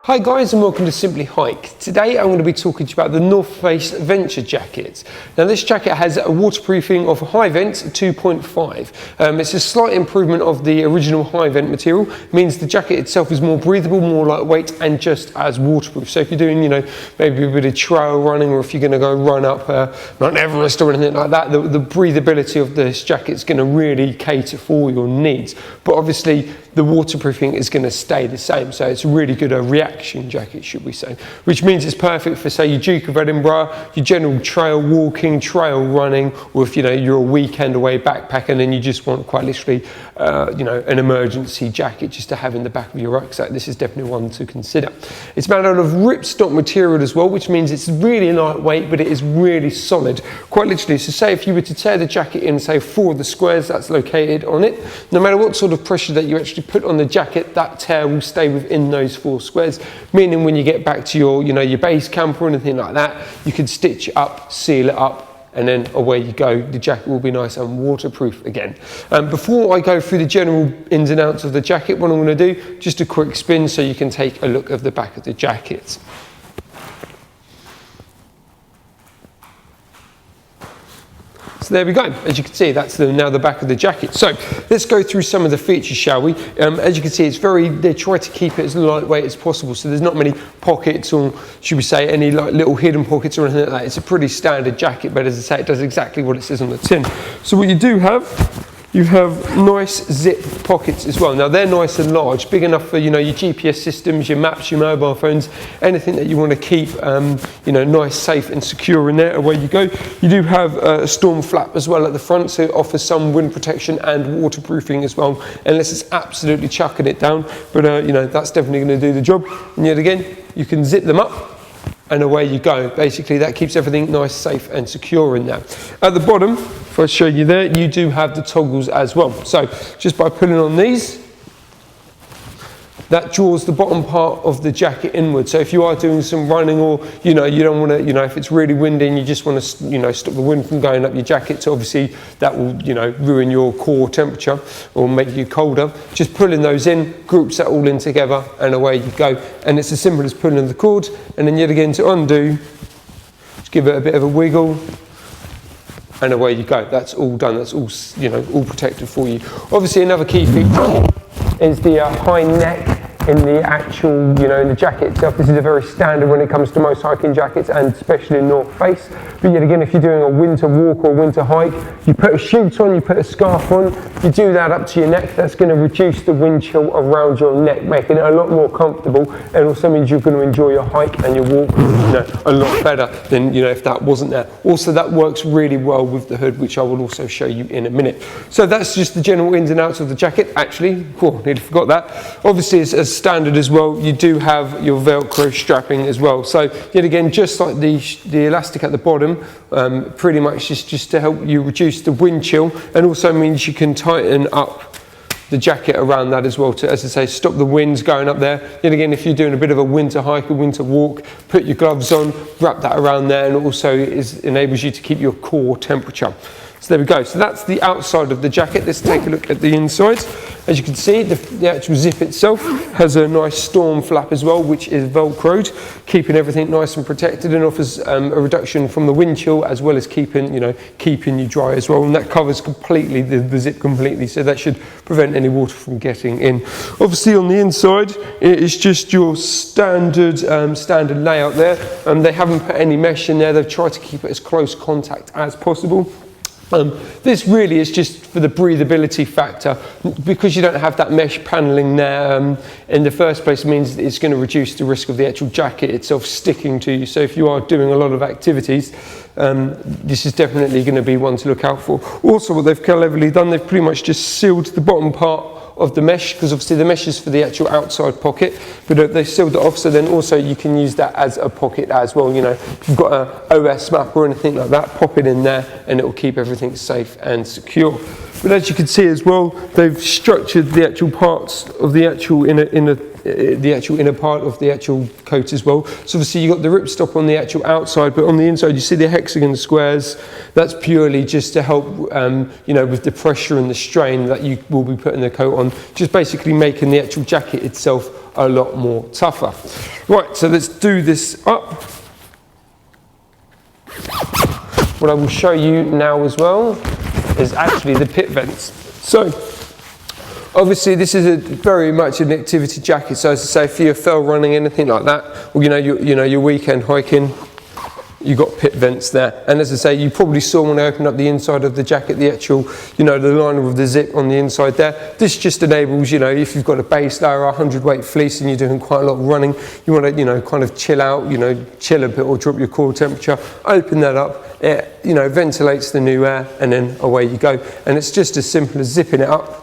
Hi guys and welcome to Simply Hike. Today I'm going to be talking to you about the North Face Venture jacket. Now this jacket has a waterproofing of high vent 2.5. It's a slight improvement of the original high vent material. It means the jacket itself is more breathable, more lightweight and just as waterproof. So if you're doing, maybe a bit of trail running, or if you're going to go run up Mount Everest or anything like that, the breathability of this jacket is going to really cater for your needs. But obviously the waterproofing is going to stay the same, so it's really good reaction jacket, should we say, which means it's perfect for, say, your Duke of Edinburgh, your general trail walking, trail running, or if you're a weekend away backpacking and you just want quite literally an emergency jacket just to have in the back of your rucksack. This is definitely one to consider. It's made out of ripstop material as well, which means it's really lightweight, but it is really solid, quite literally. So say if you were to tear the jacket in, say, 4 of the squares that's located on it, no matter what sort of pressure that you actually put on the jacket, that tear will stay within those 4 squares, meaning when you get back to your base camp or anything like that, you can stitch it up, seal it up, and then away you go. The jacket will be nice and waterproof again. Before I go through the general ins and outs of the jacket, what I'm going to do, just a quick spin so you can take a look at the back of the jacket. So there we go. As you can see, that's now the back of the jacket. So let's go through some of the features, shall we? As you can see, they try to keep it as lightweight as possible. So there's not many pockets, or should we say any little hidden pockets or anything like that. It's a pretty standard jacket, but as I say, it does exactly what it says on the tin. So what you do have, you have nice zip pockets as well. Now they're nice and large, big enough for your GPS systems, your maps, your mobile phones, anything that you want to keep nice, safe and secure in there. Away you go. You do have a storm flap as well at the front, so it offers some wind protection and waterproofing as well, unless it's absolutely chucking it down. But that's definitely going to do the job. And yet again, you can zip them up and away you go. Basically that keeps everything nice, safe and secure in there. At the bottom, if I show you there, you do have the toggles as well. So just by pulling on these, that draws the bottom part of the jacket inward. So if you are doing some running, or you don't want to, if it's really windy and you just want to stop the wind from going up your jacket, so obviously that will ruin your core temperature or make you colder, just pulling those in groups that all in together and away you go. And it's as simple as pulling the cord, and then yet again to undo, just give it a bit of a wiggle and away you go. That's all done. That's all all protected for you. Obviously another key feature is the high neck in the actual, in the jacket itself. This is a very standard when it comes to most hiking jackets, and especially in North Face. But yet again, if you're doing a winter walk or winter hike, you put a chute on, you put a scarf on, you do that up to your neck. That's going to reduce the wind chill around your neck, making it a lot more comfortable, and also means you're going to enjoy your hike and your walk a lot better than if that wasn't there. Also, that works really well with the hood, which I will also show you in a minute. So that's just the general ins and outs of the jacket. Actually, nearly forgot that. Obviously, it's as standard as well, you do have your velcro strapping as well. So yet again, just like the elastic at the bottom, pretty much just to help you reduce the wind chill, and also means you can tighten up the jacket around that as well to, as I say, stop the winds going up there. Yet again, if you're doing a bit of a winter hike, a winter walk, put your gloves on, wrap that around there, and also enables you to keep your core temperature. So there we go. So that's the outside of the jacket. Let's take a look at the inside. As you can see, the actual zip itself has a nice storm flap as well, which is velcroed, keeping everything nice and protected, and offers a reduction from the wind chill, as well as keeping you dry as well. And that covers completely the zip completely, so that should prevent any water from getting in. Obviously, on the inside, it is just your standard layout there. They haven't put any mesh in there. They've tried to keep it as close contact as possible. This really is just for the breathability factor, because you don't have that mesh paneling there in the first place. It means it's going to reduce the risk of the actual jacket itself sticking to you. So if you are doing a lot of activities, this is definitely going to be one to look out for. Also, what they've cleverly done, they've pretty much just sealed the bottom part of the mesh, because obviously the mesh is for the actual outside pocket, but they sealed it off, so then also you can use that as a pocket as well. If you've got an OS map or anything like that, pop it in there and it will keep everything safe and secure. But as you can see as well, they've structured the actual parts of the actual inner part of the actual coat as well. So obviously you've got the ripstop on the actual outside, but on the inside you see the hexagon squares. That's purely just to help with the pressure and the strain that you will be putting the coat on, just basically making the actual jacket itself a lot more tougher. Right, so let's do this up. What I will show you now as well is actually the pit vents. So obviously this is very much an activity jacket, so as I say, if you fell running, anything like that, or your weekend hiking, you've got pit vents there. And as I say, you probably saw when I opened up the inside of the jacket, the actual, the liner of the zip on the inside there. This just enables, if you've got a base layer, 100 weight fleece, and you're doing quite a lot of running, you want to, kind of chill out, chill a bit or drop your core temperature, open that up, it, ventilates the new air, and then away you go. And it's just as simple as zipping it up,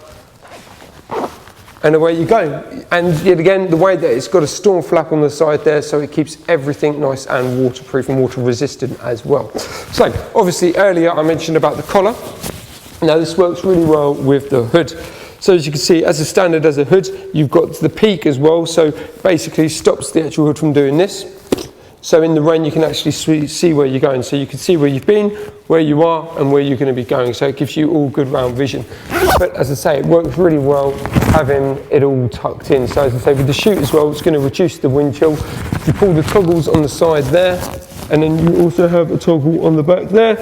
and away you go. And yet again, the way that it's got a storm flap on the side there, so it keeps everything nice and waterproof and water resistant as well. So obviously earlier I mentioned about the collar. Now this works really well with the hood. So as you can see, as a standard as a hood, you've got the peak as well, so basically stops the actual hood from doing this. So in the rain you can actually see where you're going, so you can see where you've been, where you are, and where you're going to be going, so it gives you all good round vision. But as I say, it works really well having it all tucked in. So as I say, with the chute as well, it's going to reduce the wind chill. You pull the toggles on the side there, and then you also have a toggle on the back there,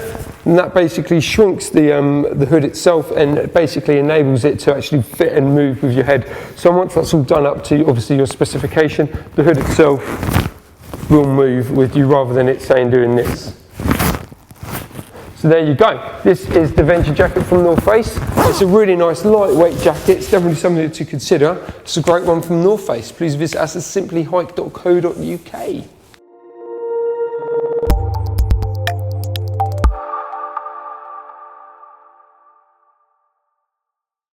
and that basically shrinks the hood itself, and it basically enables it to actually fit and move with your head. So once that's all done up to obviously your specification, the hood itself will move with you rather than it saying doing this. So there you go. This is the Venture jacket from North Face. It's a really nice lightweight jacket. It's definitely something to consider. It's a great one from North Face. Please visit us at simplyhike.co.uk.